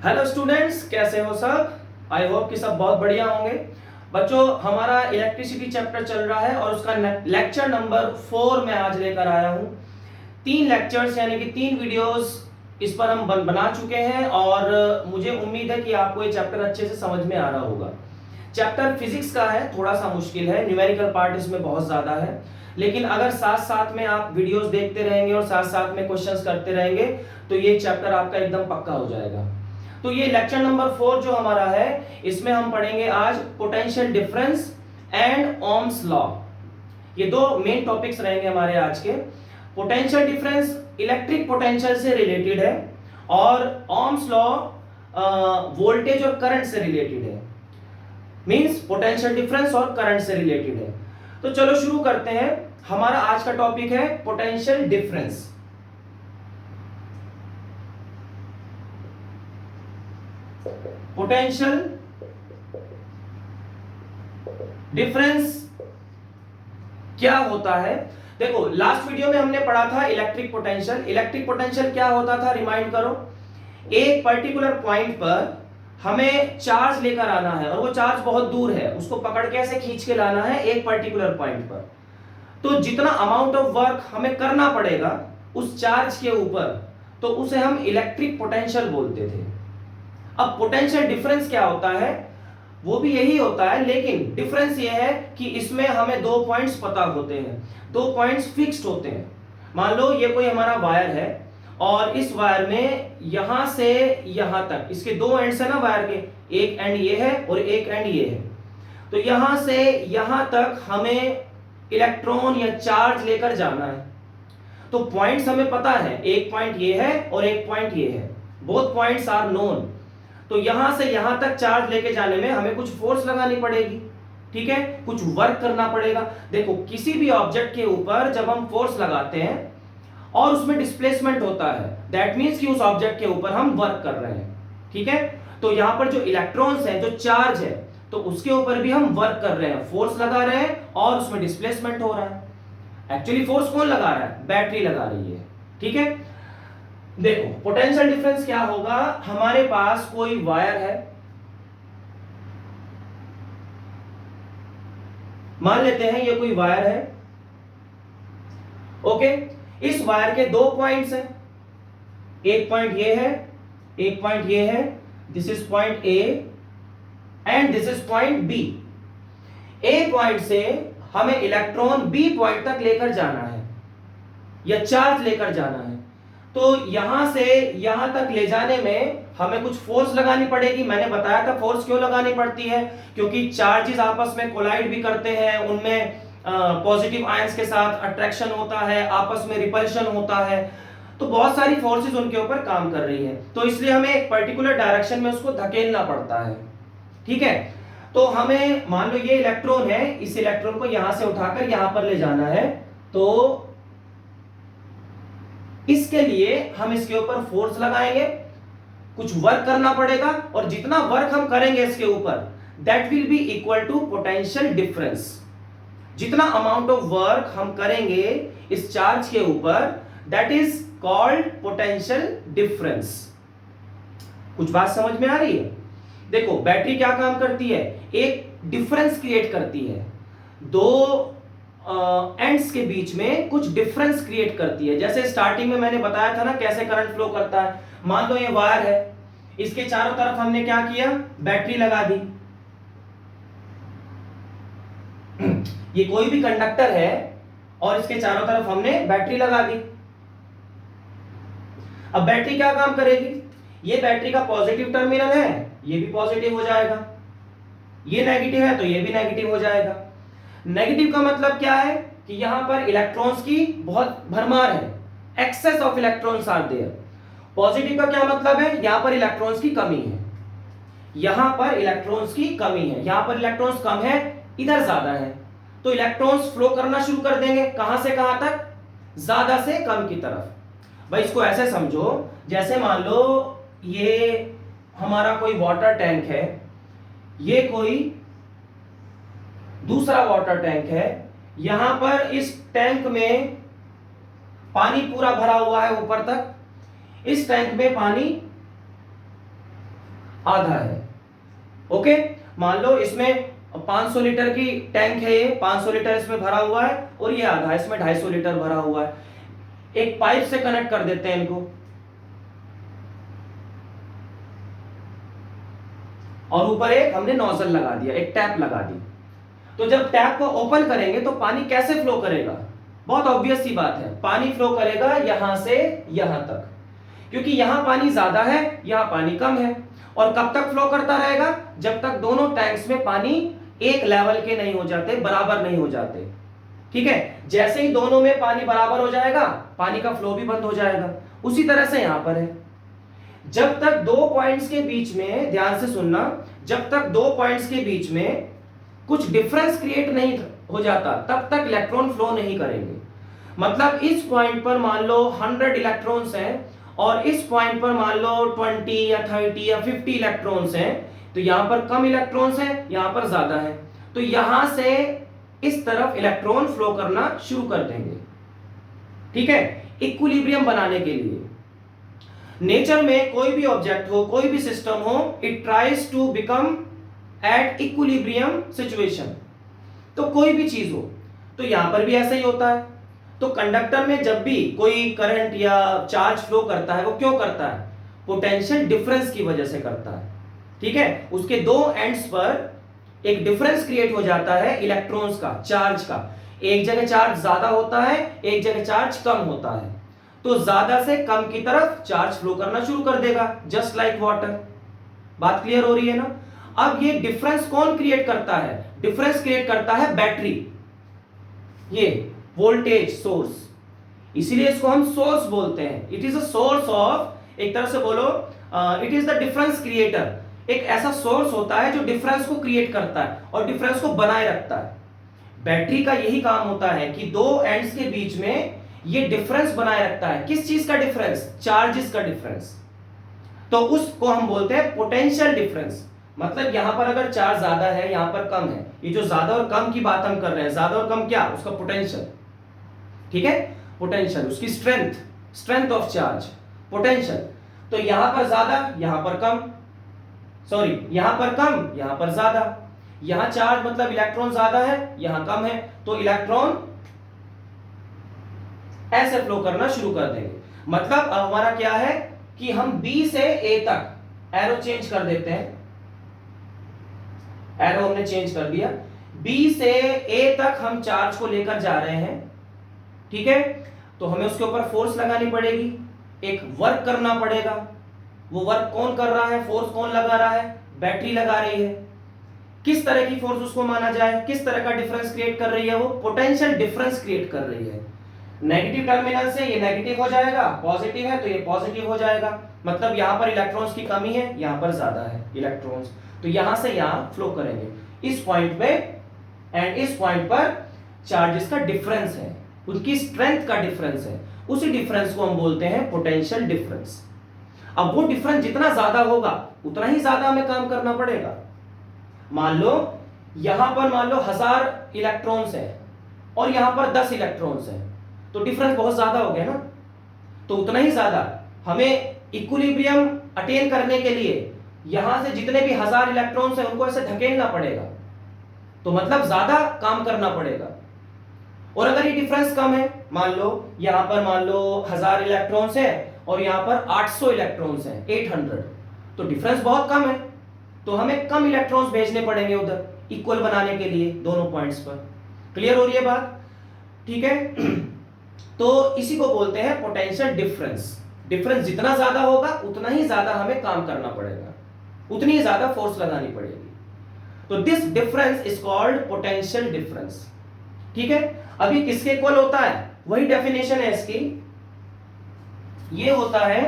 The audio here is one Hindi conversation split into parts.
हेलो स्टूडेंट्स, कैसे हो सब। आई होप कि सब बहुत बढ़िया होंगे। बच्चों, हमारा इलेक्ट्रिसिटी चैप्टर चल रहा है और उसका लेक्चर नंबर 4 में आज लेकर आया हूँ। 3 लेक्चर्स यानी कि 3 वीडियोस इस पर हम बना चुके हैं और मुझे उम्मीद है कि आपको ये चैप्टर अच्छे से समझ में आ रहा होगा। चैप्टर फिजिक्स का है, थोड़ा सा मुश्किल है, न्यूमेरिकल पार्ट इसमें बहुत ज्यादा है, लेकिन अगर साथ साथ में आप वीडियोस देखते रहेंगे और साथ साथ में क्वेश्चंस करते रहेंगे तो ये चैप्टर आपका एकदम पक्का हो जाएगा। तो ये लेक्चर नंबर 4 जो हमारा है, इसमें हम पढ़ेंगे आज potential difference and Ohm's law. ये दो मेन टॉपिक्स रहेंगे हमारे आज के। पोटेंशियल डिफरेंस इलेक्ट्रिक पोटेंशियल से रिलेटेड है और ओम्स लॉ वोल्टेज और करंट से रिलेटेड है। मींस पोटेंशियल डिफरेंस और करंट से रिलेटेड है। तो चलो शुरू करते हैं। हमारा आज का टॉपिक है पोटेंशियल डिफरेंस। पोटेंशियल डिफरेंस क्या होता है? देखो, लास्ट वीडियो में हमने पढ़ा था इलेक्ट्रिक पोटेंशियल। इलेक्ट्रिक पोटेंशियल क्या होता था, रिमाइंड करो। एक पर्टिकुलर पॉइंट पर हमें चार्ज लेकर आना है और वो चार्ज बहुत दूर है, उसको पकड़ के ऐसे खींच के लाना है एक पर्टिकुलर पॉइंट पर। तो जितना अमाउंट ऑफ वर्क हमें करना पड़ेगा उस चार्ज के ऊपर, तो उसे हम इलेक्ट्रिक पोटेंशियल बोलते थे। अब पोटेंशियल डिफरेंस क्या होता है, वो भी यही होता है, लेकिन डिफरेंस ये है कि इसमें हमें 2 पॉइंट्स पता होते हैं, 2 पॉइंट्स फिक्स्ड होते हैं। मान लो ये कोई हमारा वायर है और इस वायर में यहां से यहां तक, इसके 2 एंड्स है ना वायर के, एक एंड ये है और एक एंड ये है। तो यहां से यहां तक हमें इलेक्ट्रॉन या चार्ज लेकर जाना है। तो पॉइंट्स हमें पता है, एक पॉइंट ये है और एक पॉइंट ये है, बोथ पॉइंट्स आर नोन। तो यहां से यहां तक चार्ज लेके जाने में हमें कुछ फोर्स लगानी पड़ेगी, ठीक है, कुछ वर्क करना पड़ेगा। देखो, किसी भी ऑब्जेक्ट के ऊपर जब हम फोर्स लगाते हैं और उसमें डिस्प्लेसमेंट होता है, दैट मींस कि उस ऑब्जेक्ट के ऊपर हम वर्क कर रहे हैं, ठीक है। तो यहां पर जो इलेक्ट्रॉन्स हैं, जो चार्ज है, तो उसके ऊपर भी हम वर्क कर रहे हैं, फोर्स लगा रहे हैं और उसमें डिस्प्लेसमेंट हो रहा है। एक्चुअली फोर्स कौन लगा रहा है? बैटरी लगा रही है, ठीक है। देखो, पोटेंशियल डिफरेंस क्या होगा, हमारे पास कोई वायर है, मान लेते हैं ये कोई वायर है, ओके। इस वायर के 2 पॉइंट्स हैं, एक पॉइंट ये है, एक पॉइंट ये है। This is point A and this is point B. A point से हमें इलेक्ट्रॉन बी पॉइंट तक लेकर जाना है या चार्ज लेकर जाना है। तो यहां से यहां तक ले जाने में हमें कुछ फोर्स लगानी पड़ेगी। मैंने बताया था फोर्स क्यों लगानी पड़ती है, क्योंकि चार्जेस आपस में कोलाइड भी करते हैं, उनमें पॉजिटिव आयंस के साथ अट्रैक्शन होता है, आपस में रिपल्शन होता है। तो बहुत सारी फोर्सेस उनके ऊपर काम कर रही है, तो इसलिए हमें एक पर्टिकुलर डायरेक्शन में उसको धकेलना पड़ता है, ठीक है। तो हमें मान लो ये इलेक्ट्रॉन है, इस इलेक्ट्रॉन को यहां से उठाकर यहां पर ले जाना है। तो इसके लिए हम इसके ऊपर फोर्स लगाएंगे, कुछ वर्क करना पड़ेगा, और जितना वर्क हम करेंगे इसके ऊपर, that will be equal to potential difference. जितना अमाउंट ऑफ वर्क हम करेंगे इस चार्ज के ऊपर, that is called potential difference. कुछ बात समझ में आ रही है? देखो, बैटरी क्या काम करती है, एक डिफरेंस क्रिएट करती है, 2 एंड्स के बीच में कुछ डिफरेंस क्रिएट करती है। जैसे स्टार्टिंग में मैंने बताया था ना कैसे करंट फ्लो करता है। मान लो ये वायर है, इसके चारों तरफ हमने क्या किया, बैटरी लगा दी। ये कोई भी कंडक्टर है और इसके चारों तरफ हमने बैटरी लगा दी। अब बैटरी क्या काम करेगी, ये बैटरी का पॉजिटिव टर्मिनल है, ये भी पॉजिटिव हो जाएगा, ये नेगेटिव है तो ये भी नेगेटिव हो जाएगा। नेगेटिव का मतलब क्या है कि यहां पर इलेक्ट्रॉन्स की बहुत भरमार है, excess of electrons are there. Positive का क्या मतलब है, यहां पर इलेक्ट्रॉन्स की कमी है, यहां पर इलेक्ट्रॉन्स की कमी है, यहां पर इलेक्ट्रॉन्स कम है, इधर ज्यादा है। तो इलेक्ट्रॉन्स फ्लो करना शुरू कर देंगे, कहां से कहां तक, ज्यादा से कम की तरफ। भाई इसको ऐसे समझो, जैसे मान लो ये हमारा कोई वाटर टैंक है, ये कोई दूसरा वाटर टैंक है, यहां पर इस टैंक में पानी पूरा भरा हुआ है ऊपर तक। इस टैंक में पानी आधा है। ओके, मान लो इसमें 500 लीटर की टैंक है, ये 500 लीटर इसमें भरा हुआ है और ये आधा है, इसमें 250 लीटर भरा हुआ है। एक पाइप से कनेक्ट कर देते हैं इनको, और ऊपर एक हमने नोजल लगा दिया, एक टैप लगा दी। तो जब टैप को ओपन करेंगे तो पानी कैसे फ्लो करेगा? बहुत ऑब्वियस सी बात है, पानी फ्लो करेगा यहां से यहां तक, क्योंकि यहां पानी ज्यादा है, यहां पानी कम है। और कब तक फ्लो करता रहेगा? जब तक दोनों टैंक्स में पानी एक लेवल के नहीं हो जाते, बराबर नहीं हो जाते। ठीक है, जैसे ही दोनों में पानी बराबर हो जाएगा, पानी का फ्लो भी बंद हो जाएगा। उसी तरह से यहां पर है, जब तक दो पॉइंट्स के बीच में, ध्यान से सुनना, जब तक दो पॉइंट्स के बीच में कुछ डिफरेंस क्रिएट नहीं हो जाता, तब तक इलेक्ट्रॉन फ्लो नहीं करेंगे। मतलब इस पॉइंट पर मान लो 100 इलेक्ट्रॉन्स हैं और इस पॉइंट पर मान लो 20 या 30 या 50 इलेक्ट्रॉन्स हैं, तो यहां पर कम इलेक्ट्रॉन्स हैं, यहां पर ज्यादा है, तो यहां से इस तरफ इलेक्ट्रॉन फ्लो करना शुरू कर देंगे। ठीक है, इक्विलिब्रियम बनाने के लिए। नेचर में कोई भी ऑब्जेक्ट हो, कोई भी सिस्टम हो, it tries to become at equilibrium situation. तो कोई भी चीज हो, तो यहां पर भी ऐसा ही होता है। तो कंडक्टर में जब भी कोई करंट या चार्ज फ्लो करता है, वो क्यों करता है? पोटेंशियल डिफरेंस की वजह से करता है। ठीक है, उसके दो एंड्स पर एक डिफरेंस क्रिएट हो जाता है इलेक्ट्रॉन्स का, चार्ज का। एक जगह चार्ज ज्यादा होता है, एक जगह चार्ज कम होता है, तो ज्यादा से कम की तरफ चार्ज फ्लो करना शुरू कर देगा, जस्ट लाइक वाटर। बात क्लियर हो रही है ना? अब ये डिफरेंस कौन क्रिएट करता है? डिफरेंस क्रिएट करता है बैटरी, ये वोल्टेज सोर्स, इसीलिए इसको हम सोर्स बोलते हैं। It is a source of, एक तरह से बोलो it is the difference creator. एक ऐसा सोर्स होता है जो डिफरेंस को क्रिएट करता है और डिफरेंस को बनाए रखता है। बैटरी का यही काम होता है कि दो एंड्स के बीच में ये डिफरेंस बनाए रखता है। किस चीज का डिफरेंस? चार्जेस का डिफरेंस। तो उसको हम बोलते हैं पोटेंशियल डिफरेंस। मतलब यहां पर अगर चार्ज ज्यादा है, यहां पर कम है, ये जो ज्यादा और कम की बात हम कर रहे हैं, ज्यादा और कम क्या? उसका पोटेंशियल। ठीक है, पोटेंशियल, उसकी strength, strength of charge, potential. तो यहां पर ज्यादा, यहां पर कम, सॉरी यहां पर कम, यहां पर ज्यादा। यहां चार्ज मतलब इलेक्ट्रॉन ज्यादा है, यहां कम है, तो इलेक्ट्रॉन ऐसे फ्लो करना शुरू कर देंगे। मतलब अब हमारा क्या है कि हम बी से ए तक एरो चेंज कर देते हैं। एरो हमने चेंज कर दिया, बी से ए तक हम चार्ज को लेकर जा रहे हैं। ठीक है, तो हमें उसके ऊपर फोर्स लगानी पड़ेगी, एक वर्क करना पड़ेगा। वो वर्क कौन कर रहा है? फोर्स कौन लगा रहा है? बैटरी लगा रही है। किस तरह की फोर्स उसको माना जाए? किस तरह का डिफरेंस क्रिएट कर रही है? वो पोटेंशियल डिफरेंस क्रिएट कर रही है। नेगेटिव टर्मिनल से ये नेगेटिव हो जाएगा, पॉजिटिव है तो ये पॉजिटिव हो जाएगा। मतलब यहां पर इलेक्ट्रॉन्स की कमी है, यहां पर ज्यादा है इलेक्ट्रॉन्स, तो यहां से यहां फ्लो करेंगे इस पॉइंट पे, एंड इस पॉइंट पर चार्जेस का डिफरेंस है, उनकी स्ट्रेंथ का डिफरेंस है। उसी डिफरेंस को हम बोलते हैं पोटेंशियल डिफरेंस। अब वो डिफरेंस जितना ज्यादा होगा, उतना ही ज्यादा हमें काम करना पड़ेगा। मान लो यहां पर मान लो 1000 इलेक्ट्रॉन्स है और यहां पर 10 इलेक्ट्रॉन्स है, तो डिफरेंस बहुत ज्यादा हो गया ना। तो उतना ही ज्यादा हमें इक्विलिब्रियम अटेन करने के लिए यहां से जितने भी 1000 इलेक्ट्रॉन्स हैं उनको ऐसे धकेलना पड़ेगा, तो मतलब ज्यादा काम करना पड़ेगा। और अगर ये डिफरेंस कम है, मान लो यहां पर मान लो 1000 इलेक्ट्रॉन्स है और यहां पर 800 इलेक्ट्रॉन्स हैं, 800, तो डिफरेंस बहुत कम है, तो हमें कम इलेक्ट्रॉन्स भेजने पड़ेंगे उधर इक्वल बनाने के लिए दोनों पॉइंट्स पर। क्लियर हो रही है बात? ठीक है, तो इसी को बोलते हैं पोटेंशियल डिफरेंस। डिफरेंस जितना ज्यादा होगा उतना ही ज्यादा हमें काम करना पड़ेगा, उतनी ही ज्यादा फोर्स लगानी पड़ेगी। तो this difference is called potential difference. ठीक है, अभी किसके इक्वल होता है? वही डेफिनेशन है इसकी, ये होता है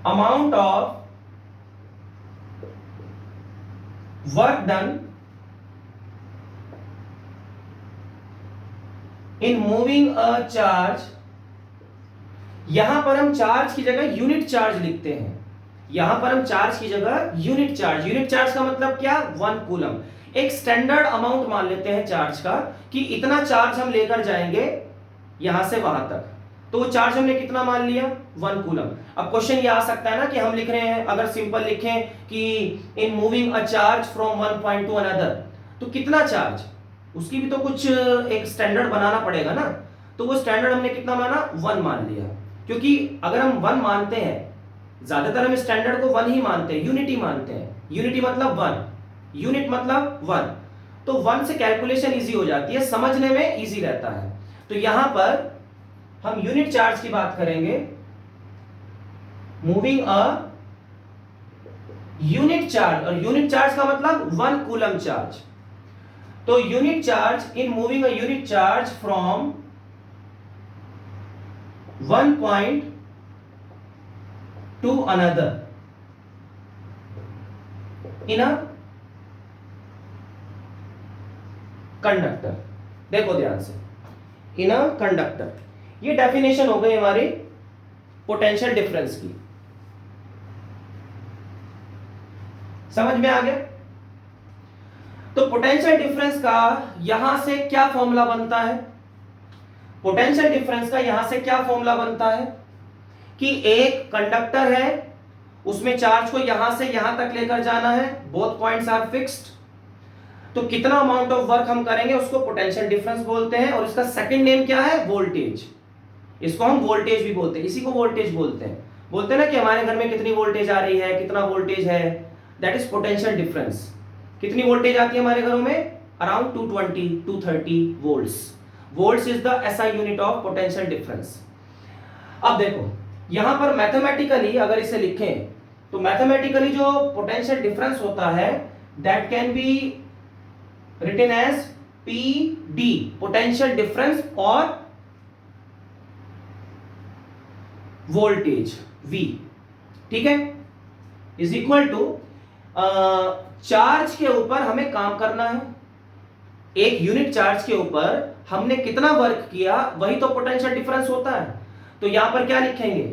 amount of work done in moving a charge. यहां पर हम चार्ज की जगह यूनिट चार्ज लिखते हैं, यहां पर हम चार्ज की जगह यूनिट चार्ज। यूनिट चार्ज का मतलब क्या? 1 कूलम। एक स्टैंडर्ड अमाउंट मान लेते हैं चार्ज का कि इतना चार्ज हम लेकर जाएंगे यहां से वहां तक। तो वो चार्ज हमने कितना मान लिया, 1 कूलम। अब क्वेश्चन ये आ सकता है ना कि हम लिख रहे हैं, अगर सिंपल लिखें कि in moving a charge from one point two another, तो कितना चार्ज, उसकी भी तो कुछ एक स्टैंडर्ड बनाना पड़ेगा ना। तो वो स्टैंडर्ड हमने कितना माना, 1 मान लिया, क्योंकि अगर हम 1 मानते हैं, ज्यादातर हम स्टैंडर्ड को 1 ही मानते हैं, यूनिटी मानते हैं। यूनिटी मतलब 1, यूनिट मतलब 1, तो 1 से कैलकुलेशन इजी हो जाती है, समझने में इजी रहता है। तो यहां पर हम यूनिट चार्ज की बात करेंगे, मूविंग अ यूनिट चार्ज, और यूनिट चार्ज का मतलब 1 कूलम चार्ज। तो unit charge in moving a unit charge from one point two another in a conductor. देखो ध्यान से, इन अ कंडक्टर, ये डेफिनेशन हो गई हमारी पोटेंशियल डिफरेंस की। समझ में आ गया? तो पोटेंशियल डिफरेंस का यहां से क्या फॉर्मूला बनता है, पोटेंशियल डिफरेंस का यहां से क्या फॉर्मूला बनता है कि एक कंडक्टर है, उसमें चार्ज को यहां से यहां तक लेकर जाना है, बोथ पॉइंट्स आर फिक्स्ड, तो कितना अमाउंट ऑफ वर्क हम करेंगे उसको पोटेंशियल डिफरेंस बोलते हैं। और इसका सेकंड नेम क्या है, वोल्टेज। इसको हम वोल्टेज भी बोलते हैं, इसी को वोल्टेज बोलते हैं। बोलते हैं ना कि हमारे घर में कितनी वोल्टेज आ रही है, कितना वोल्टेज है, दैट इज पोटेंशियल डिफरेंस। कितनी वोल्टेज आती है हमारे घरों में, around 220 230 volts. Volts is the SI unit of potential difference. अब देखो यहां पर मैथमेटिकली अगर इसे लिखें, तो मैथमेटिकली जो पोटेंशियल डिफरेंस होता है that can be written as P D, potential difference और वोल्टेज V, ठीक है, इज इक्वल टू चार्ज के ऊपर हमें काम करना है, एक यूनिट चार्ज के ऊपर हमने कितना वर्क किया वही तो पोटेंशियल डिफरेंस होता है। तो यहां पर क्या लिखेंगे,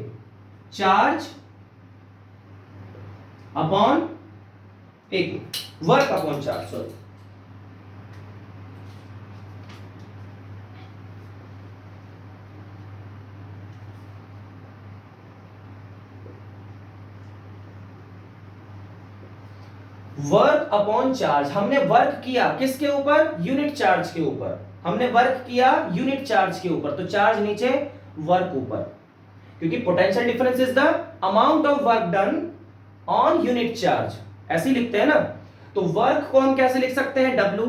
चार्ज अपॉन, एक work upon charge, sorry, work upon charge. हमने वर्क किया किसके ऊपर, यूनिट चार्ज के ऊपर, हमने वर्क किया यूनिट चार्ज के ऊपर, तो चार्ज नीचे वर्क ऊपर, क्योंकि potential difference is the amount of work done on unit charge, ऐसे ही लिखते हैं ना। तो वर्क को हम कैसे लिख सकते हैं, W,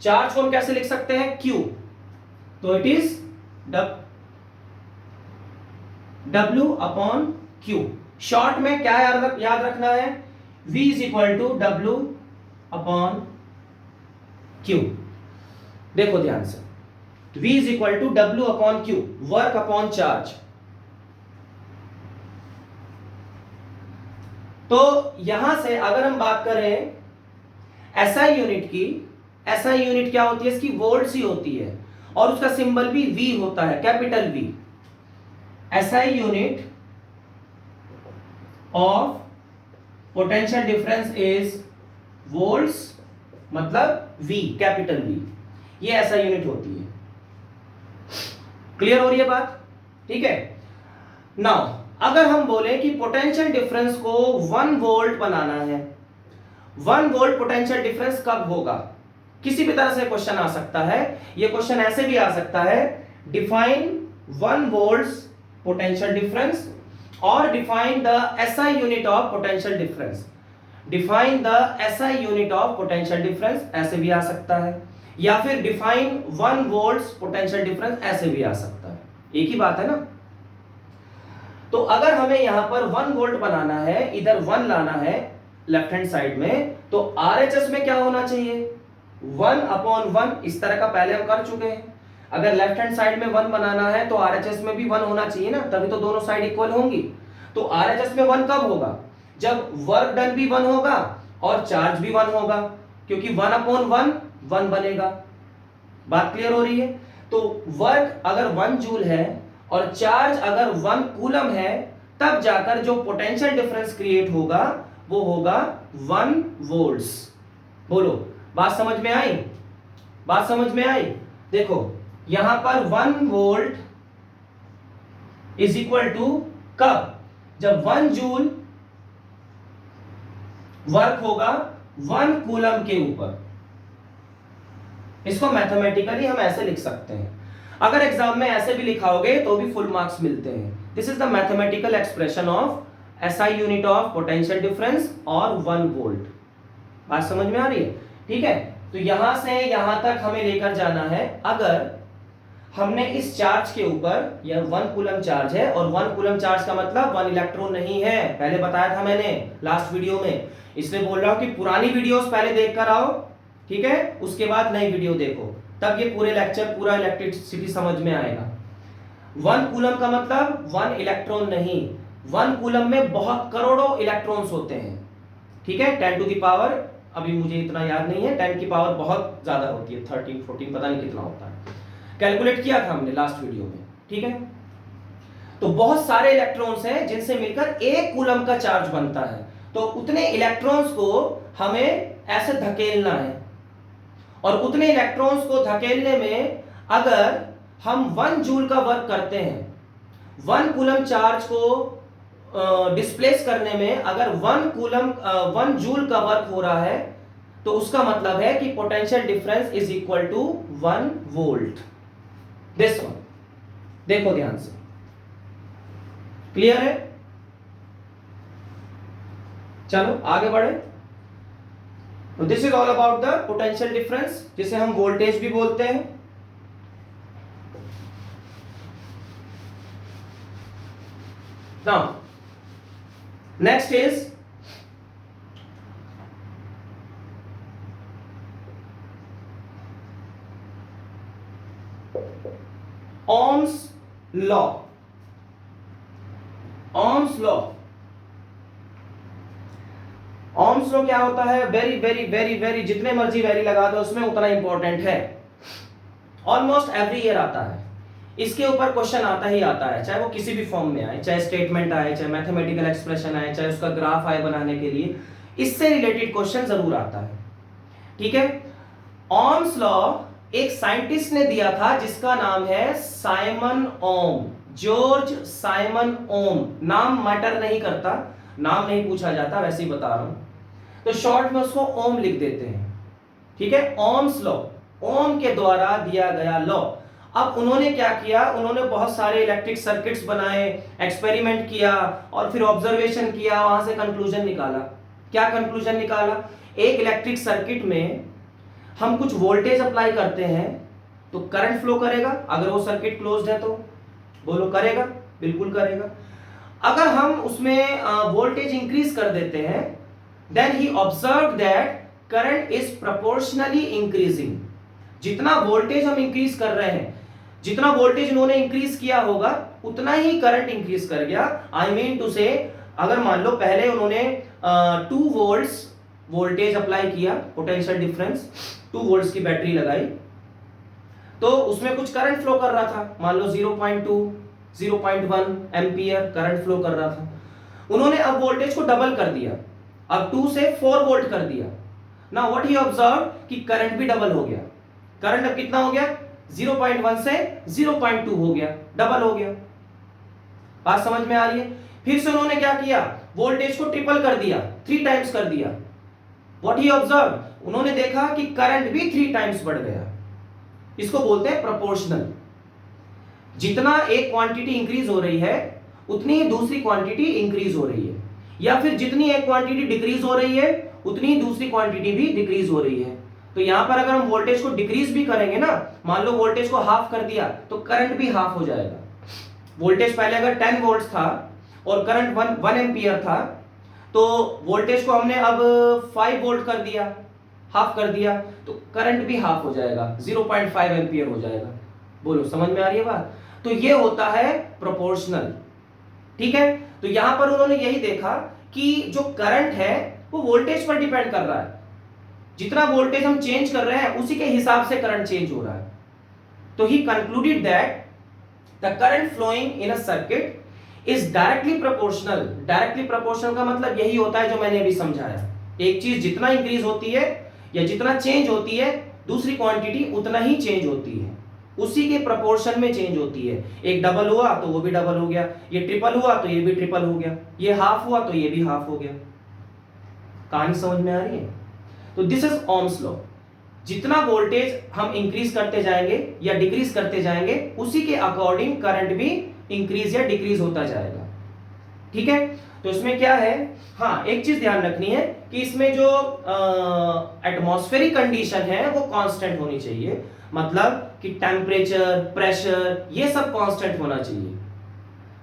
चार्ज को हम कैसे लिख सकते हैं, Q, तो it is W upon Q। Short में क्या याद रखना है, V is equal to W upon Q। देखो ध्यान से, V is equal to W upon Q, work upon charge. तो यहां से अगर हम बात करें एसआई यूनिट की, एसआई यूनिट क्या होती है, इसकी वोल्ट्स ही होती है, और उसका सिंबल भी V होता है, capital V। SI unit of potential difference is volts, मतलब V, कैपिटल V, ये ऐसा यूनिट होती है। क्लियर हो रही है बात, ठीक है। नाउ अगर हम बोले कि पोटेंशियल डिफरेंस को 1 वोल्ट बनाना है, 1 वोल्ट पोटेंशियल डिफरेंस कब होगा, किसी भी तरह से क्वेश्चन आ सकता है। ये क्वेश्चन ऐसे भी आ सकता है, डिफाइन 1 वोल्ट पोटेंशियल डिफरेंस, और define the SI unit of potential difference, define the SI unit of potential difference, ऐसे भी आ सकता है, या फिर डिफाइन 1 वोल्ट पोटेंशियल डिफरेंस, ऐसे भी आ सकता है, एक ही बात है ना। तो अगर हमें यहां पर 1 वोल्ट बनाना है, इधर 1 लाना है लेफ्ट हैंड साइड में, तो आरएचएस में क्या होना चाहिए, 1 अपॉन 1, इस तरह का पहले हम कर चुके हैं। अगर लेफ्ट हैंड साइड में 1 बनाना है तो आरएचएस में भी 1 होना चाहिए ना, तभी तो दोनों साइड इक्वल होंगी। तो आरएचएस में 1 कब होगा, जब वर्क डन भी 1 होगा और चार्ज भी 1 होगा, क्योंकि 1 अपॉन 1 1 बनेगा। बात क्लियर हो रही है। तो वर्क अगर 1 जूल है और चार्ज अगर 1 कूलम है, तब जाकर जो पोटेंशियल डिफरेंस क्रिएट होगा वो होगा 1 वोल्ट्स। बोलो, बात समझ में आई, बात समझ में आई। देखो यहां पर 1 वोल्ट इज इक्वल टू कब, जब 1 जूल वर्क होगा 1 कूलम के ऊपर। इसको मैथमेटिकली हम ऐसे लिख सकते हैं, अगर एग्जाम में ऐसे भी लिखाओगे तो भी फुल मार्क्स मिलते हैं। This is the mathematical expression of SI unit of potential difference और 1 वोल्ट। बात समझ में आ रही है? ठीक है, तो यहां से यहां तक हमें लेकर जाना है। अगर हमने इस चार्ज के ऊपर, यह 1 कूलम चार्ज है, और 1 कूलम चार्ज का मतलब 1 इलेक्ट्रॉन नहीं है, पहले बताया था मैंने लास्ट वीडियो में। इसलिए बोल रहा हूं कि पुरानी वीडियोस पहले देख कर आओ, ठीक है, उसके बाद नई वीडियो देखो, तब ये पूरे लेक्चर, पूरा इलेक्ट्रिसिटी समझ में आएगा। 1 कूलम का मतलब 1 इलेक्ट्रॉन नहीं, 1 कूलम में बहुत करोड़ों इलेक्ट्रॉन्स होते हैं, ठीक है। 10 टू द पावर, अभी मुझे इतना याद नहीं है, 10 की पावर बहुत ज्यादा होती है, 13 14 पता नहीं कितना होता है, कैलकुलेट किया था हमने लास्ट वीडियो में, ठीक है। तो बहुत सारे इलेक्ट्रॉन्स हैं जिनसे मिलकर 1 कूलम का चार्ज बनता है, तो उतने इलेक्ट्रॉन्स को हमें ऐसे धकेलना है, और उतने इलेक्ट्रॉन्स को धकेलने में अगर हम 1 जूल का वर्क करते हैं, 1 कूलम चार्ज को डिस्प्लेस करने में अगर 1 जूल का वर्क हो रहा है, तो उसका मतलब है कि potential difference is equal to 1 volt. This one देखो ध्यान से, क्लियर है? चलो आगे बढ़े। This is all about the potential difference, जिसे हम वोल्टेज भी बोलते हैं। Now next is Ohm's law। Ohm's law, Ohm's law क्या होता है? वेरी वेरी वेरी वेरी, जितने मर्जी वेरी लगा दो उसमें, उतना इंपॉर्टेंट है। ऑलमोस्ट एवरी ईयर आता है, इसके ऊपर क्वेश्चन आता ही आता है, चाहे वो किसी भी फॉर्म में आए, चाहे स्टेटमेंट आए, चाहे मैथमेटिकल एक्सप्रेशन आए, चाहे उसका ग्राफ आए बनाने के लिए, इससे रिलेटेड क्वेश्चन जरूर आता है, ठीक है। Ohm's law एक साइंटिस्ट ने दिया था जिसका नाम है साइमन ओम, जॉर्ज साइमन ओम। नाम मैटर नहीं करता, नाम नहीं पूछा जाता, वैसे ही बता रहा हूं, तो शॉर्ट में उसको ओम लिख देते हैं, ठीक है। ओम्स लॉ, ओम के द्वारा दिया गया लॉ। अब उन्होंने क्या किया, उन्होंने बहुत सारे इलेक्ट्रिक सर्किट्स बनाए, एक्सपेरिमेंट किया, और फिर ऑब्जर्वेशन किया, वहां से कंक्लूजन निकाला। क्या कंक्लूजन निकाला? एक इलेक्ट्रिक सर्किट में हम कुछ वोल्टेज अप्लाई करते हैं तो करंट फ्लो करेगा, अगर वो सर्किट क्लोज्ड है तो। बोलो करेगा? बिल्कुल करेगा। अगर हम उसमें वोल्टेज इंक्रीज कर देते हैं, देन ही observed that current is proportionally increasing. जितना वोल्टेज हम इंक्रीज कर रहे हैं, जितना वोल्टेज उन्होंने इंक्रीज किया होगा, उतना ही करंट इंक्रीज कर गया। आई मीन टू से, अगर मान लो पहले उन्होंने 2 वोल्ट्स वोल्टेज अप्लाई किया, पोटेंशियल डिफरेंस, 2 वोल्ट्स की बैटरी लगाई, तो उसमें कुछ करंट फ्लो कर रहा था, मान लो 0.2 0.1 एम्पियर करंट फ्लो कर रहा था। उन्होंने अब वोल्टेज को डबल कर दिया, अब 2 से 4 वोल्ट कर दिया। नाउ व्हाट ही ऑब्जर्व कि करंट भी डबल हो गया। करंट अब कितना हो गया? 0.1 से 0.2 हो गया, डबल हो गया। बात समझ में आ रही है? फिर से उन्होंने क्या किया, वोल्टेज को ट्रिपल कर दिया, 3 टाइम्स कर दिया। व्हाट ही ऑब्जर्व, उन्होंने देखा कि करंट भी 3 टाइम्स बढ़ गया। इसको बोलते हैं प्रोपोर्शनल। जितना एक क्वांटिटी इंक्रीज हो रही है, उतनी ही दूसरी क्वांटिटी इंक्रीज हो रही है, या फिर जितनी एक क्वांटिटी डिक्रीज हो रही है, उतनी ही दूसरी क्वांटिटी भी डिक्रीज हो रही है। तो यहां पर अगर हम वोल्टेज को डिक्रीज भी करेंगे ना, मान लो वोल्टेज को हाफ कर दिया, तो करंट भी हाफ हो जाएगा। वोल्टेज पहले अगर 10 वोल्ट था और करंट 1 एम्पियर था, तो वोल्टेज को हमने अब 5 वोल्ट कर दिया, हाफ कर दिया, तो करंट भी हाफ हो जाएगा, 0.5 एम्पियर हो जाएगा। बोलो समझ में आ रही है बात? तो ये होता है प्रोपोर्शनल, ठीक है। तो यहां पर उन्होंने यही देखा कि जो करंट है वो वोल्टेज पर डिपेंड कर रहा है, जितना वोल्टेज हम चेंज कर रहे हैं उसी के हिसाब से करंट चेंज हो रहा है। तो ही concluded that the current flowing in a circuit is directly proportional. Directly proportional का मतलब यही होता है जो मैंने अभी समझाया। एक चीज जितना इंक्रीज होती है या जितना चेंज होती है, दूसरी क्वांटिटी उतना ही चेंज होती है। उसी के प्रोपोर्शन में चेंज होती है। एक डबल हुआ तो वो भी डबल हो गया, ये ट्रिपल हुआ तो ये भी ट्रिपल हो गया, ये हाफ हुआ तो ये भी हाफ हो गया। कहानी समझ में आ रही है? तो दिस इज ओम्स लॉ। जितना वोल्टेज हम इंक्रीज करते जाएंगे या डिक्रीज करते जाएंगे, उसी के अकॉर्डिंग करंट भी इंक्रीज या डिक्रीज होता जाएगा। ठीक है, तो इसमें क्या है, हाँ एक चीज ध्यान रखनी है कि इसमें जो एटमॉस्फेरिक कंडीशन है वो कांस्टेंट होनी चाहिए। मतलब कि टेम्परेचर, प्रेशर, ये सब कांस्टेंट होना चाहिए।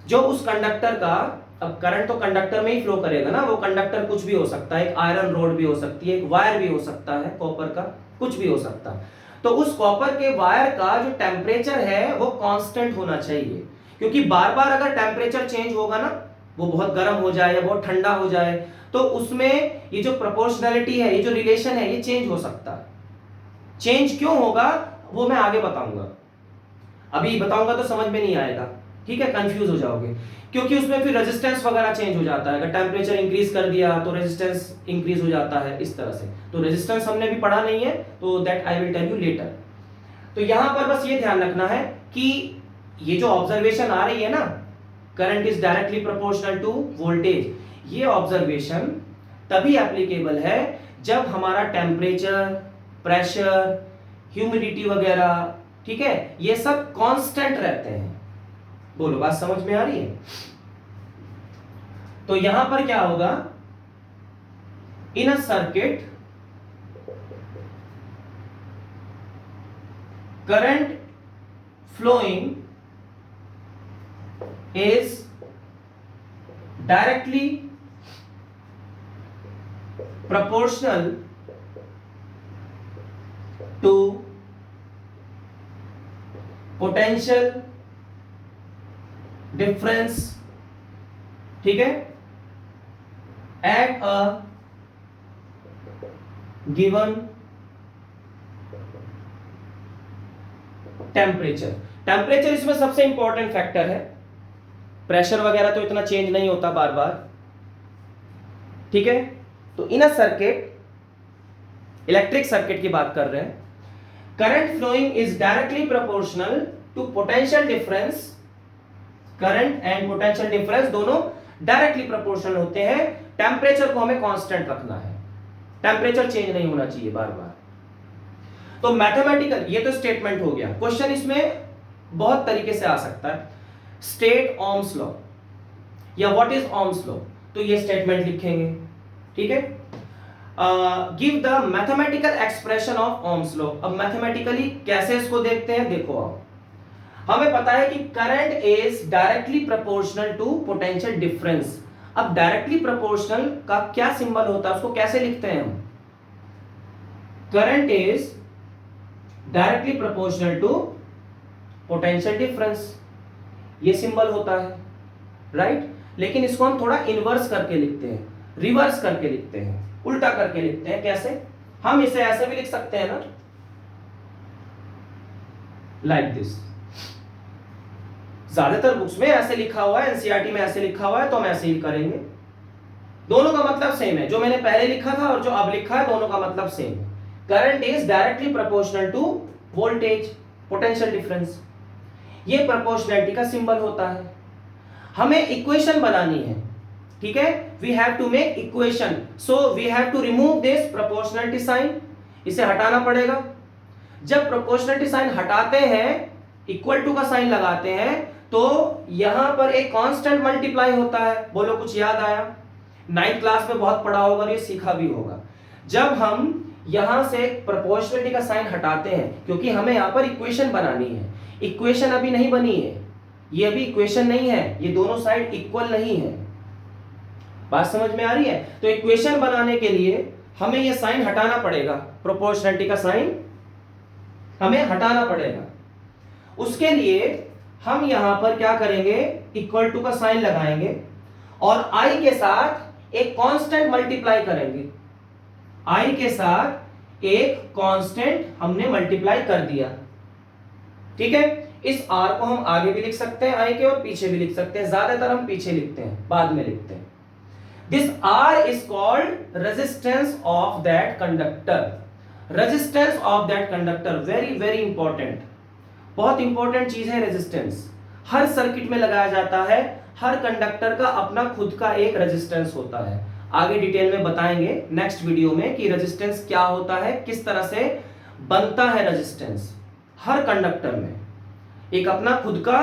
जो उस कंडक्टर का, अब करंट तो कंडक्टर में ही फ्लो करेगा ना, वो कंडक्टर कुछ भी हो सकता है, एक आयरन रोड भी हो सकती है, एक वायर भी हो सकता है कॉपर का, कुछ भी हो सकता है। तो उस कॉपर के वायर का जो टेम्परेचर है वो कांस्टेंट होना चाहिए, क्योंकि बार बार अगर टेम्परेचर चेंज होगा ना, वो बहुत गर्म हो जाए या बहुत ठंडा हो जाए, तो उसमें ये जो प्रोपोर्शनैलिटी है, ये जो रिलेशन है, ये चेंज हो सकता है। चेंज क्यों होगा वो मैं आगे बताऊंगा, अभी बताऊंगा तो समझ में नहीं आएगा, ठीक है, कंफ्यूज हो जाओगे, क्योंकि उसमें फिर रेजिस्टेंस वगैरह चेंज हो जाता है। अगर टेम्परेचर इंक्रीज कर दिया तो रेजिस्टेंस इंक्रीज हो जाता है, इस तरह से। तो रेजिस्टेंस हमने भी पढ़ा नहीं है, तो that I will tell you later. तो यहां पर बस ये ध्यान रखना है कि ये जो ऑब्जर्वेशन आ रही है ना, current is directly proportional to voltage, ये ऑब्जर्वेशन तभी एप्लीकेबल है जब हमारा टेम्परेचर, प्रेशर, ह्यूमिडिटी वगैरह, ठीक है, ये सब कांस्टेंट रहते हैं। बोलो, बात समझ में आ रही है? तो यहां पर क्या होगा, in a circuit current flowing is directly proportional to potential difference, ठीक है, at a given temperature. Temperature इसमें सबसे इंपॉर्टेंट फैक्टर है, प्रेशर वगैरह तो इतना चेंज नहीं होता बार बार, ठीक है। तो in a circuit, electric circuit की बात कर रहे हैं, current flowing is directly proportional to potential difference. Current and potential difference दोनों डायरेक्टली प्रोपोर्शनल होते हैं। टेम्परेचर को हमें कांस्टेंट रखना है, टेम्परेचर चेंज नहीं होना चाहिए बार बार। तो मैथमेटिकल, ये तो स्टेटमेंट हो गया। क्वेश्चन इसमें बहुत तरीके से आ सकता है, स्टेट ओम्स लॉ या व्हाट इज ओम्स लॉ, तो ये स्टेटमेंट लिखेंगे, ठीक है। Give the mathematical expression of Ohm's law. अब मैथमेटिकली कैसे इसको देखते हैं, देखो आप, हमें पता है कि current is directly proportional to potential difference. अब डायरेक्टली प्रोपोर्शनल का क्या सिंबल होता है, उसको कैसे लिखते हैं हम, current is directly proportional to potential difference, ये सिंबल होता है, राइट। लेकिन इसको हम थोड़ा इनवर्स करके लिखते हैं, रिवर्स करके लिखते हैं, उल्टा करके लिखते हैं। कैसे, हम इसे ऐसे भी लिख सकते हैं ना, लाइक दिस। ज्यादातर बुक्स में ऐसे लिखा हुआ है, एनसीईआरटी में ऐसे लिखा हुआ है, तो हम ऐसे ही करेंगे। दोनों का मतलब सेम है, जो मैंने पहले लिखा था और जो अब लिखा है, दोनों का मतलब सेम है। Current is directly proportional to voltage, potential difference, ये प्रोपोर्शनैलिटी का सिंबल होता है। हमें इक्वेशन बनानी है, ठीक है, we have to make equation, so we have to remove this proportionality sign, इसे हटाना पड़ेगा। जब प्रोपोर्शनैलिटी साइन हटाते हैं, इक्वल टू का साइन लगाते हैं, तो यहां पर एक कांस्टेंट मल्टीप्लाई होता है। बोलो, कुछ याद आया? 9th क्लास में बहुत पढ़ा होगा, ये सीखा भी होगा। जब हम यहां से प्रोपोर्शनैलिटी का साइन हटाते हैं, क्योंकि हमें यहां पर इक्वेशन बनानी है, इक्वेशन अभी नहीं बनी है, ये अभी इक्वेशन नहीं है, ये दोनों साइड इक्वल नहीं है। बात समझ में आ रही है? तो इक्वेशन बनाने के लिए हमें ये साइन हटाना पड़ेगा, प्रोपोर्शनैलिटी का साइन हमें हटाना पड़ेगा। उसके लिए हम यहां पर क्या करेंगे, इक्वल टू का साइन लगाएंगे और आई के साथ एक कांस्टेंट मल्टीप्लाई करेंगे। आई के साथ एक कांस्टेंट हमने मल्टीप्लाई कर दिया, ठीक है। इस आर को हम आगे भी लिख सकते हैं आई के, और पीछे भी लिख सकते हैं, ज्यादातर हम पीछे लिखते हैं, बाद में लिखते हैं। This R is called resistance of that conductor. Resistance of that conductor, very very important. बहुत इंपॉर्टेंट चीज है रेजिस्टेंस, हर सर्किट में लगाया जाता है, हर कंडक्टर का अपना खुद का एक रेजिस्टेंस होता है। आगे डिटेल में बताएंगे नेक्स्ट वीडियो में कि रेजिस्टेंस क्या होता है, किस तरह से बनता है रेजिस्टेंस। हर कंडक्टर में एक अपना खुद का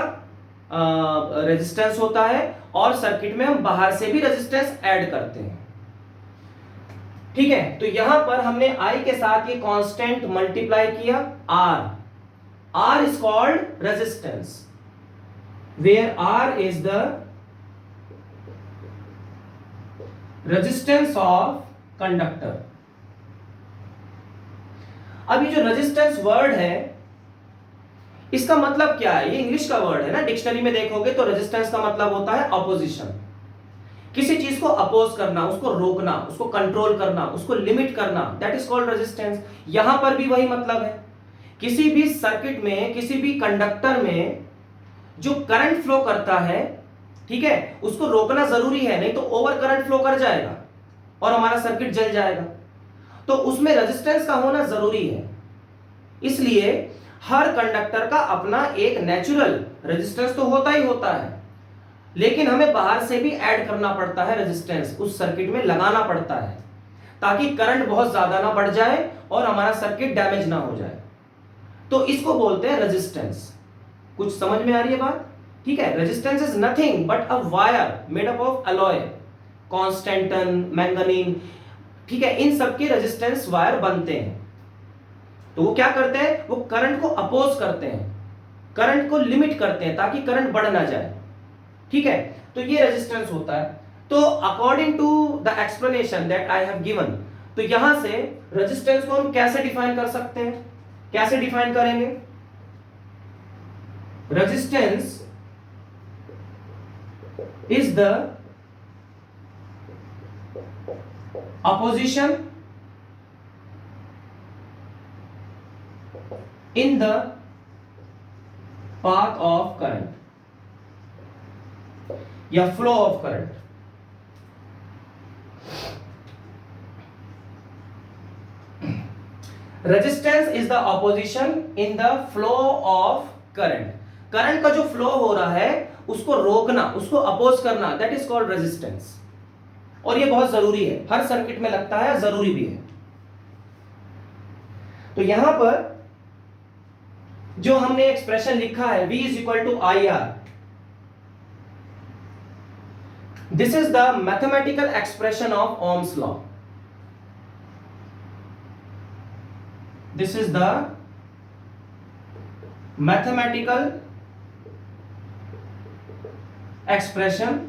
रेजिस्टेंस होता है और सर्किट में हम बाहर से भी रेजिस्टेंस ऐड करते हैं। ठीक है, तो यहां पर हमने I के साथ ये कांस्टेंट मल्टीप्लाई किया R is called resistance, where R is the resistance of conductor. अब ये जो रेजिस्टेंस वर्ड है इसका मतलब क्या है, ये इंग्लिश का वर्ड है ना, डिक्शनरी में देखोगे तो रेजिस्टेंस का मतलब होता है अपोजिशन, किसी चीज को अपोज करना, उसको रोकना, उसको कंट्रोल करना, उसको लिमिट करना, दैट इज कॉल्ड रेजिस्टेंस। यहां पर भी वही मतलब है, किसी भी सर्किट में, किसी भी कंडक्टर में जो करंट फ्लो करता है, ठीक है, उसको रोकना जरूरी है, नहीं तो ओवर करंट फ्लो कर जाएगा और हमारा सर्किट जल जाएगा। तो उसमें रेजिस्टेंस का होना जरूरी है। इसलिए हर कंडक्टर का अपना एक नेचुरल रेजिस्टेंस तो होता ही होता है, लेकिन हमें बाहर से भी ऐड करना पड़ता है रेजिस्टेंस, उस सर्किट में लगाना पड़ता है ताकि करंट बहुत ज्यादा ना बढ़ जाए और हमारा सर्किट डैमेज ना हो जाए। तो इसको बोलते हैं रेजिस्टेंस। कुछ समझ में आ रही है बात? ठीक है, resistance is nothing but a wire made up of alloy, constantan, manganin, ठीक है, इन सब के रेजिस्टेंस वायर बनते हैं। तो वो क्या करते हैं, वो करंट को अपोज करते हैं, करंट को लिमिट करते हैं ताकि करंट बढ़ ना जाए। ठीक है, तो ये रेजिस्टेंस होता है। तो according to the explanation that I have given, तो यहां से रेजिस्टेंस को हम कैसे डिफाइन कर सकते हैं, कैसे डिफाइन करेंगे? Resistance is the opposition in the path of current या flow of current। Resistance is the opposition in the flow of current, current का जो फ्लो हो रहा है उसको रोकना, उसको अपोज करना, दैट इज कॉल्ड रेजिस्टेंस। और ये बहुत जरूरी है, हर सर्किट में लगता है, जरूरी भी है। तो यहां पर जो हमने एक्सप्रेशन लिखा है V is equal to IR, this is the mathematical expression of Ohm's law. This is the mathematical expression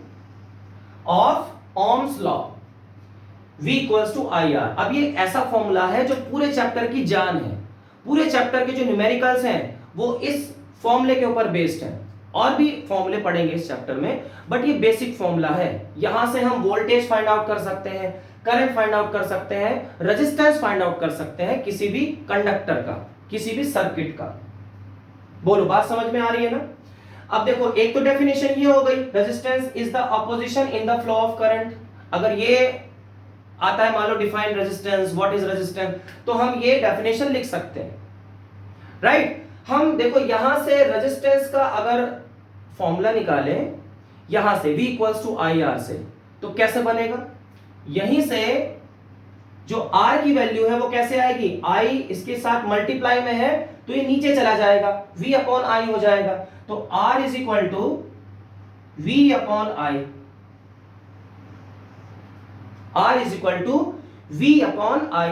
of Ohm's law, V equals to IR। अब ये ऐसा फॉर्मूला है जो पूरे चैप्टर की जान है, पूरे चैप्टर के जो न्यूमेरिकल्स हैं वो इस फॉर्मूले के ऊपर बेस्ड हैं। और भी फॉर्मूले पढ़ेंगे इस चैप्टर में, बट ये बेसिक फॉर्मूला है। यहां से हम वोल्टेज फाइंड आउट कर सकते हैं, करंट फाइंड आउट कर सकते हैं, रेजिस्टेंस फाइंड आउट कर सकते हैं किसी भी कंडक्टर का, किसी भी सर्किट का। बोलो, बात समझ में आ रही है ना? अब देखो, एक तो डेफिनेशन ये हो गई, resistance is the opposition in the flow of current. अगर ये आता है मान लो define resistance, what is resistance, तो हम ये डेफिनेशन लिख सकते हैं, राइट? हम देखो यहां से रेजिस्टेंस का अगर फॉर्मूला निकालें यहां से V इक्वल्स टू IR से, तो कैसे बनेगा? यहीं से जो R की वैल्यू है वो कैसे आएगी, I इसके साथ मल्टीप्लाई में है तो ये नीचे चला जाएगा, V अपॉन I हो जाएगा। तो R is equal to V upon I, R is equal to V upon I।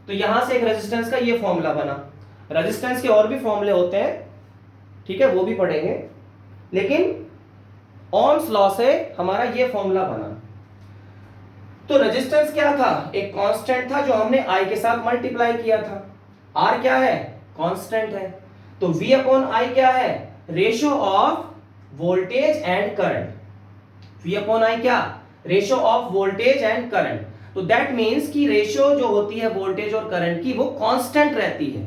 तो यहां से एक रेजिस्टेंस का ये फॉर्मूला बना। रेजिस्टेंस के और भी फॉर्मूले होते हैं, ठीक है, वो भी पढ़ेंगे, लेकिन ओम्स लॉ से हमारा ये फॉर्मूला बना। तो रेजिस्टेंस क्या था, एक कांस्टेंट था जो हमने I के साथ मल्टीप्लाई किया था। R क्या है, कांस्टेंट है। तो V अपॉन I क्या है, ratio of voltage and current. V upon I क्या, ratio of voltage and current. तो दैट मीन्स कि रेशियो जो होती है वोल्टेज और करंट की वो कांस्टेंट रहती है।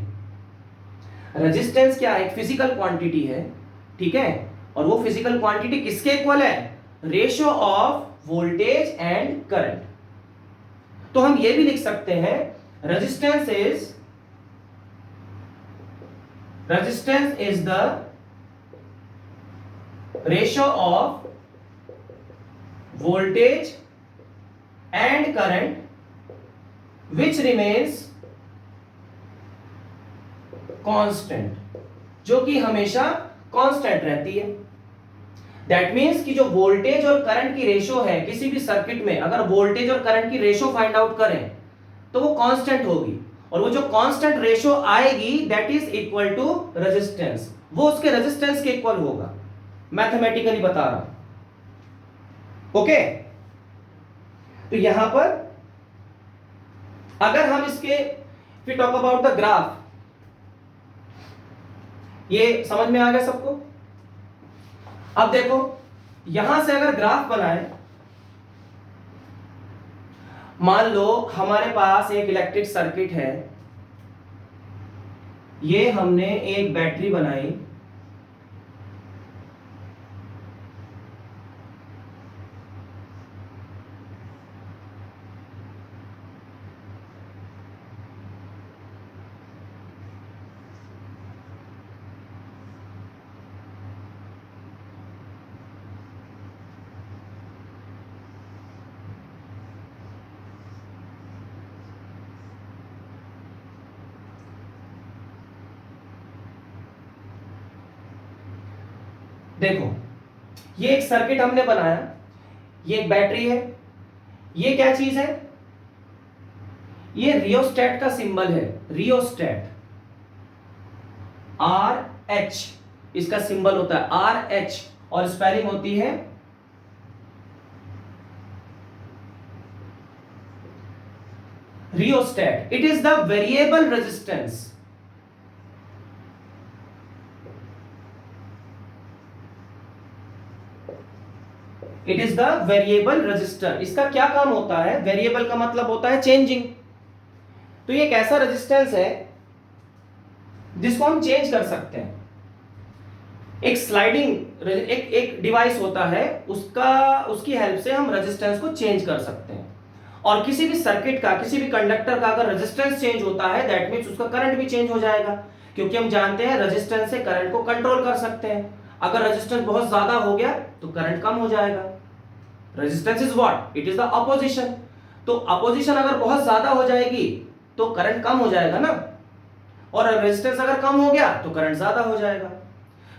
रेजिस्टेंस क्या है, एक फिजिकल क्वांटिटी है, ठीक है, और वो फिजिकल क्वांटिटी किसके इक्वल है, ratio of voltage and current. तो हम ये भी लिख सकते हैं resistance is resistance is the ratio of voltage and current which remains constant, जो कि हमेशा कांस्टेंट रहती है। दैट मीन्स कि जो वोल्टेज और करंट की रेशो है किसी भी सर्किट में, अगर वोल्टेज और करंट की रेशो फाइंड आउट करें तो वो कांस्टेंट होगी, और वो जो कांस्टेंट रेशो आएगी that is equal to resistance, वो उसके रेजिस्टेंस के इक्वल होगा। मैथमेटिकली बता रहा हूं, ओके। तो यहां पर अगर हम इसके फिर टॉक अबाउट द ग्राफ, ये समझ में आ गया सबको। अब देखो यहां से अगर ग्राफ बनाए, मान लो हमारे पास एक इलेक्ट्रिक सर्किट है, ये हमने एक बैटरी बनाई, देखो ये एक सर्किट हमने बनाया, ये एक बैटरी है, ये क्या चीज है, ये रियोस्टेट का सिंबल है, रियोस्टेट RH इसका सिंबल होता है, RH, और स्पेलिंग होती है rheostat. It is the variable resistance, it is the variable resistor. इसका क्या काम होता है, वेरिएबल का मतलब होता है चेंजिंग। तो ये एक ऐसा रेजिस्टेंस है जिसको हम चेंज कर सकते हैं। एक स्लाइडिंग एक डिवाइस होता है, उसकी हेल्प से हम रेजिस्टेंस को चेंज कर सकते हैं। और किसी भी सर्किट का, किसी भी कंडक्टर का अगर रेजिस्टेंस चेंज होता है दैट मींस उसका करंट भी चेंज हो जाएगा, क्योंकि हम जानते हैं रेजिस्टेंस से करंट को कंट्रोल कर सकते हैं। अगर रेजिस्टेंस बहुत ज्यादा हो गया तो करंट कम हो जाएगा। Resistance is what, it is the opposition. तो अपोजिशन अगर बहुत ज्यादा हो जाएगी तो करंट कम हो जाएगा ना, और रेजिस्टेंस अगर कम हो गया तो करंट ज्यादा हो जाएगा।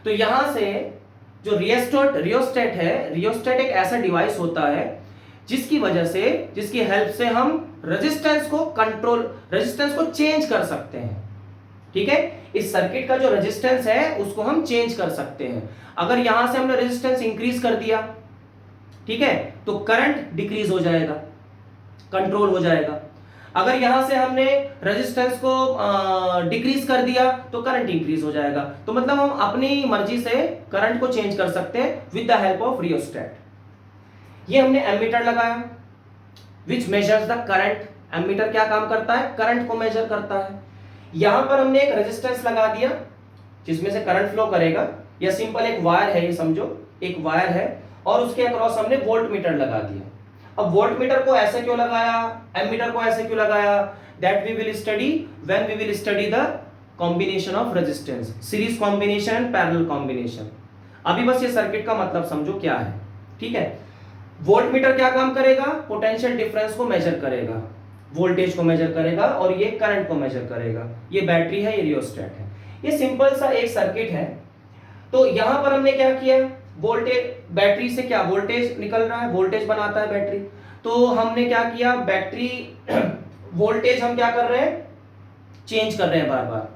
तो यहां से जो रियोस्टेट है, रियोस्टेट एक ऐसा डिवाइस होता है जिसकी वजह से, जिसकी हेल्प से हम रेजिस्टेंस को चेंज कर सकते हैं। ठीक है, इस सर्किट का जो रेजिस्टेंस है उसको हम चेंज कर सकते हैं। अगर यहां से हमने रेजिस्टेंस इंक्रीज कर दिया, ठीक है, तो करंट डिक्रीज हो जाएगा, कंट्रोल हो जाएगा। अगर यहां से हमने रेजिस्टेंस को डिक्रीज कर दिया तो करंट इंक्रीज हो जाएगा। तो मतलब हम अपनी मर्जी से करंट को चेंज कर सकते हैं with the help of rheostat. ये हमने एमीटर लगाया which measures the current. Ammeter क्या काम करता है, करंट को मेजर करता है। यहां पर हमने एक रेजिस्टेंस लगा दिया जिसमें से करंट फ्लो करेगा, या सिंपल एक वायर है, ये समझो एक वायर है, और उसके अक्रॉस हमने वोल्ट मीटर लगा दिया। अब वोल्ट मीटर को ऐसे क्यों लगाया, एमीटर को ऐसे क्यों लगाया, that we will study when we will study the combination of resistance, series combination and parallel combination. अभी बस ये सर्किट का मतलब समझो क्या है। ठीक है, वोल्ट मीटर क्या काम करेगा, पोटेंशियल डिफरेंस को मेजर करेगा, वोल्टेज को मेजर करेगा, और ये करंट को मेजर करेगा। ये बैटरी है, ये रियोस्टेट है। ये सिंपल सा एक सर्किट है। तो यहां पर हमने क्या किया, वोल्टेज, बैटरी से क्या वोल्टेज निकल रहा है, वोल्टेज बनाता है बैटरी। तो हमने क्या किया, बैटरी वोल्टेज हम क्या कर रहे हैं, चेंज कर रहे हैं बार बार।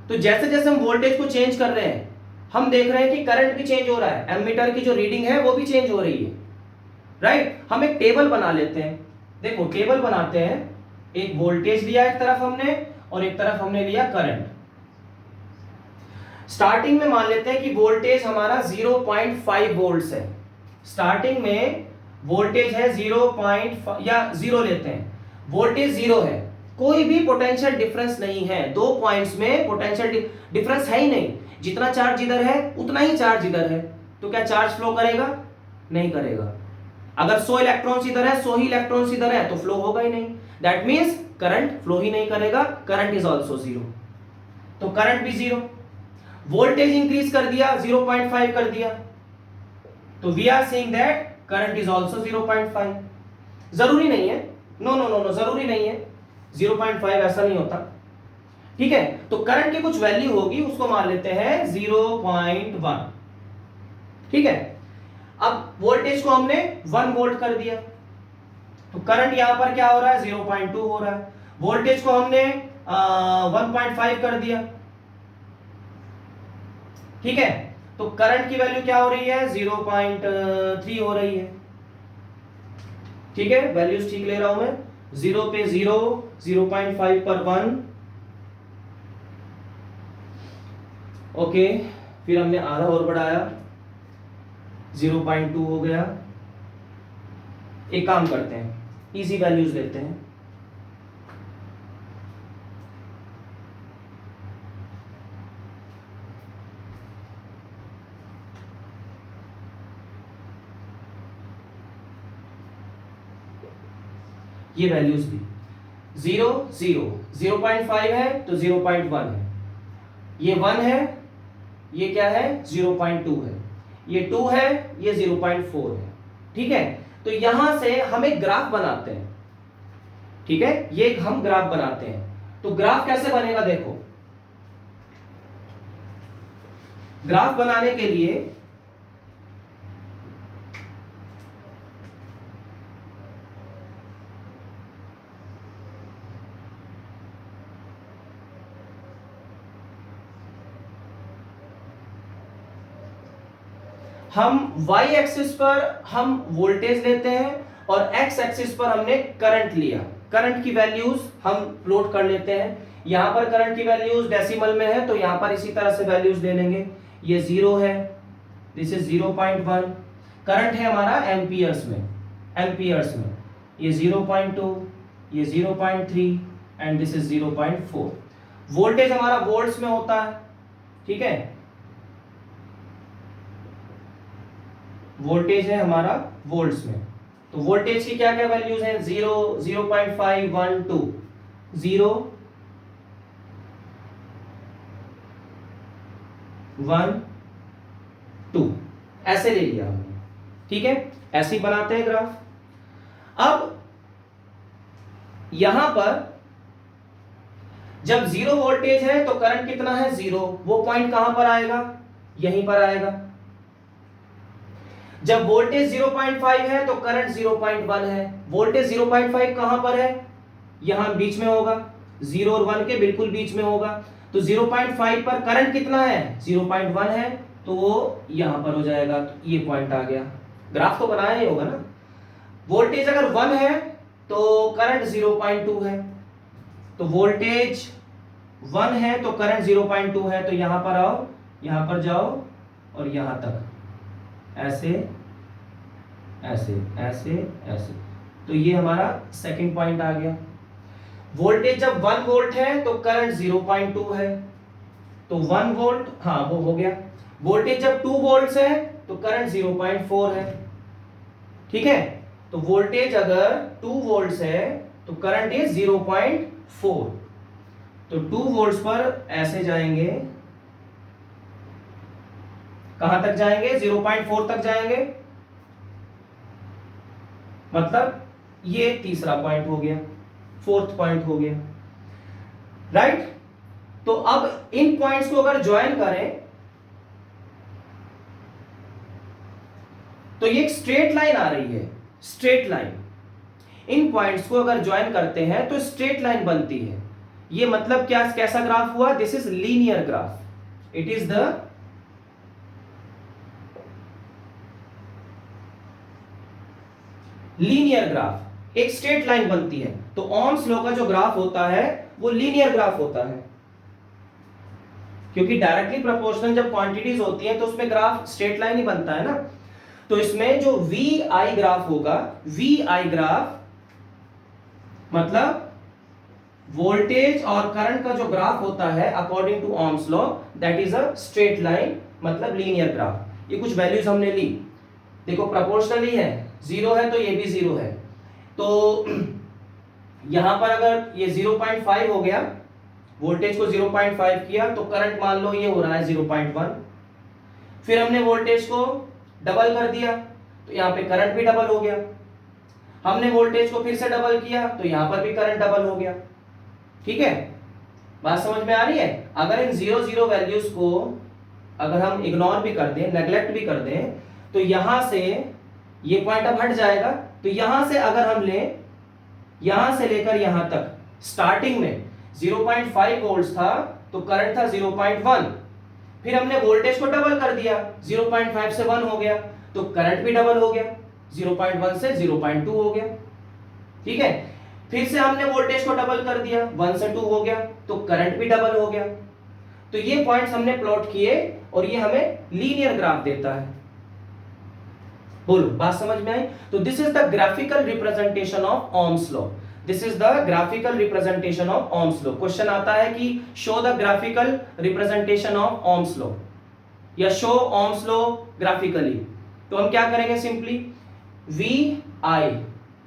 तो जैसे जैसे हम वोल्टेज को चेंज कर रहे हैं हम देख रहे हैं कि करंट भी चेंज हो रहा है, एमीटर की जो रीडिंग है वो भी चेंज हो रही है, राइट। हम एक टेबल बना लेते हैं, देखो टेबल बनाते हैं, एक वोल्टेज लिया एक तरफ हमने और एक तरफ हमने लिया करंट। स्टार्टिंग में मान लेते हैं कि वोल्टेज हमारा 0.5 वोल्ट्स है। स्टार्टिंग में वोल्टेज है 0.5 या 0 लेते हैं, वोल्टेज 0 है, कोई भी पोटेंशियल डिफरेंस नहीं है, दो पॉइंट्स में पोटेंशियल डिफरेंस है ही नहीं। जितना चार्ज इधर है उतना ही चार्ज इधर है, तो क्या चार्ज फ्लो करेगा, नहीं करेगा। अगर 100 इलेक्ट्रॉन्स इधर है 100 ही इलेक्ट्रॉन्स इधर है तो फ्लो होगा ही नहीं, दैट मींस करंट फ्लो ही नहीं करेगा, करंट इज आल्सो 0। तो करंट भी 0, वोल्टेज इंक्रीज कर दिया, 0.5 कर दिया, तो we are saying that current is also 0.5। जरूरी नहीं है, नो नो नो नो, जरूरी नहीं है 0.5, ऐसा नहीं होता। ठीक है, तो करंट की कुछ वैल्यू होगी, उसको मान लेते हैं 0.1। ठीक है, अब वोल्टेज को हमने 1 वोल्ट कर दिया, तो करंट यहां पर क्या हो रहा है, 0.2 हो रहा है। वोल्टेज को हमने 1.5 कर दिया। ठीक है, तो करंट की वैल्यू क्या हो रही है, 0.3 हो रही है। ठीक है, वैल्यूज ठीक ले रहा हूं मैं, 0 पे 0, 0.5 पर 1। ओके, फिर हमने आधा और बढ़ाया, 0.2 हो गया। एक काम करते हैं, इजी वैल्यूज लेते हैं। ये वैल्यूज भी 0 0, 0.5 है तो 0.1 है, ये 1 है, ये क्या है 0.2 है, ये 2 है, ये 0.4 है। ठीक है, तो यहां से हम एक ग्राफ बनाते हैं। ठीक है, ये हम ग्राफ बनाते हैं। तो ग्राफ कैसे बनेगा, देखो ग्राफ बनाने के लिए हम y एक्सिस पर हम वोल्टेज लेते हैं और x एक्सिस पर हमने करंट लिया। करंट की वैल्यूज हम प्लॉट कर लेते हैं। यहां पर करंट की वैल्यूज डेसिमल में है, तो यहां पर इसी तरह से वैल्यूज ले लेंगे। ये 0 है, दिस इज 0.1। करंट है हमारा एम्पियर्स में, एम्पियर्स में। ये 0.2, ये 0.3 एंड दिस इज 0.4। वोल्टेज हमारा वोल्ट्स में होता है। ठीक है, वोल्टेज है हमारा वोल्ट्स में। तो वोल्टेज की क्या क्या वैल्यूज हैं, 0, 0.5, 1, 2, 0, 1, 2, ऐसे ले लिया हमने। ठीक है, ऐसे ही बनाते हैं ग्राफ। अब यहां पर जब 0 वोल्टेज है तो करंट कितना है, 0। वो पॉइंट कहां पर आएगा, यहीं पर आएगा। जब वोल्टेज 0.5 है तो करंट 0.1 है। वोल्टेज 0.5 कहां पर है, यहां बीच में होगा, 0 और 1 के बिल्कुल बीच में होगा। तो 0.5 पर करंट कितना है, 0.1 है, तो वो यहां पर हो जाएगा। तो ये पॉइंट आ गया। ग्राफ तो बनाया ही होगा ना। वोल्टेज अगर 1 है तो करंट 0.2 है, तो वोल्टेज 1 है तो करंट 0.2 है। तो यहां पर आओ, यहां पर जाओ और यहां तक, ऐसे ऐसे ऐसे ऐसे। तो ये हमारा सेकंड पॉइंट आ गया। वोल्टेज जब 1 वोल्ट है तो करंट 0.2 है, तो 1 वोल्ट, हाँ वो हो गया। वोल्टेज जब 2 वोल्ट है तो करंट 0.4 है। ठीक है, तो वोल्टेज अगर 2 वोल्ट है तो करंट इज 0.4। तो 2 वोल्ट पर ऐसे जाएंगे, कहां तक जाएंगे, 0.4 तक जाएंगे। मतलब ये तीसरा पॉइंट हो गया, फोर्थ पॉइंट हो गया, राइट। तो अब इन पॉइंट्स को अगर ज्वाइन करें तो ये एक स्ट्रेट लाइन आ रही है, स्ट्रेट लाइन। इन पॉइंट्स को अगर ज्वाइन करते हैं तो स्ट्रेट लाइन बनती है। ये मतलब क्या, कैसा ग्राफ हुआ, this is linear graph. It is the linear graph, एक स्ट्रेट लाइन बनती है। तो ओम्स लॉ का जो ग्राफ होता है वो लीनियर ग्राफ होता है, क्योंकि डायरेक्टली प्रोपोर्शनल जब क्वांटिटीज होती हैं तो उसमें ग्राफ स्ट्रेट लाइन ही बनता है ना। तो इसमें जो वी आई ग्राफ होगा, वी आई ग्राफ मतलब वोल्टेज और करंट का जो ग्राफ होता है according to Ohm's law, that is a straight line, मतलब लीनियर ग्राफ। ये कुछ वैल्यूज हमने ली, देखो प्रोपोर्शनल ही है, 0 है तो ये भी 0 है। तो यहां पर अगर ये 0.5 हो गया वोल्टेज को 0.5 किया तो करंट मान लो ये हो रहा है 0.1। फिर हमने वोल्टेज को डबल कर दिया तो यहाँ पे करंट भी डबल हो गया। हमने वोल्टेज को फिर से डबल किया तो यहां पर भी करंट डबल हो गया। ठीक है, बात समझ में आ रही है? अगर इन 0 वैल्यूज को अगर हम इग्नोर भी कर दें, नेग्लेक्ट भी कर दें, तो यहां से ये पॉइंट अब हट जाएगा। तो यहां से अगर हम लें, यहां से लेकर यहां तक स्टार्टिंग में 0.5 वोल्ट था तो करंट था 0.1। फिर हमने वोल्टेज को डबल कर दिया, 0.5 से 1 हो गया तो करंट भी डबल हो गया, 0.1 से 0.2 हो गया। ठीक है, फिर से हमने वोल्टेज को डबल कर दिया, 1 से 2 हो गया तो करंट भी डबल हो गया। तो ये पॉइंट्स हमने प्लॉट किए और ये हमें लीनियर ग्राफ देता है। बोलो, बात समझ में आई? तो this is the graphical representation of Ohm's law. This is the graphical representation of Ohm's law. Question आता है कि show the graphical representation of Ohm's law या शो ओम्स लॉ ग्राफिकली। तो हम क्या करेंगे? सिंपली वी आई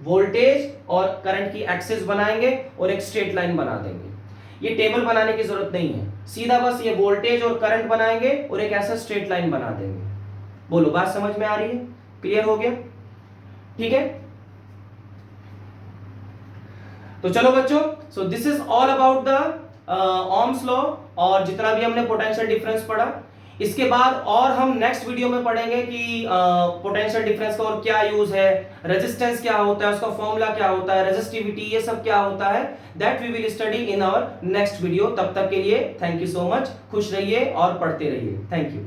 वोल्टेज और करंट की एक्सिस बनाएंगे और एक स्ट्रेट लाइन बना देंगे। ये टेबल बनाने की जरूरत नहीं है, सीधा बस ये वोल्टेज और करंट बनाएंगे और एक ऐसा स्ट्रेट लाइन बना देंगे। बोलो, बात समझ में आ रही है? क्लियर हो गया? ठीक है, तो चलो बच्चों, so this is all about the Ohm's law और जितना भी हमने पोटेंशियल डिफरेंस पढ़ा। इसके बाद और हम नेक्स्ट वीडियो में पढ़ेंगे कि पोटेंशियल डिफरेंस का और क्या यूज है, रेजिस्टेंस क्या होता है, उसका फॉर्मूला क्या होता है, रेजिस्टिविटी, ये सब क्या होता है, that we will study in our next video. तब तक के लिए थैंक यू सो मच, खुश रहिए और पढ़ते रहिए। Thank you.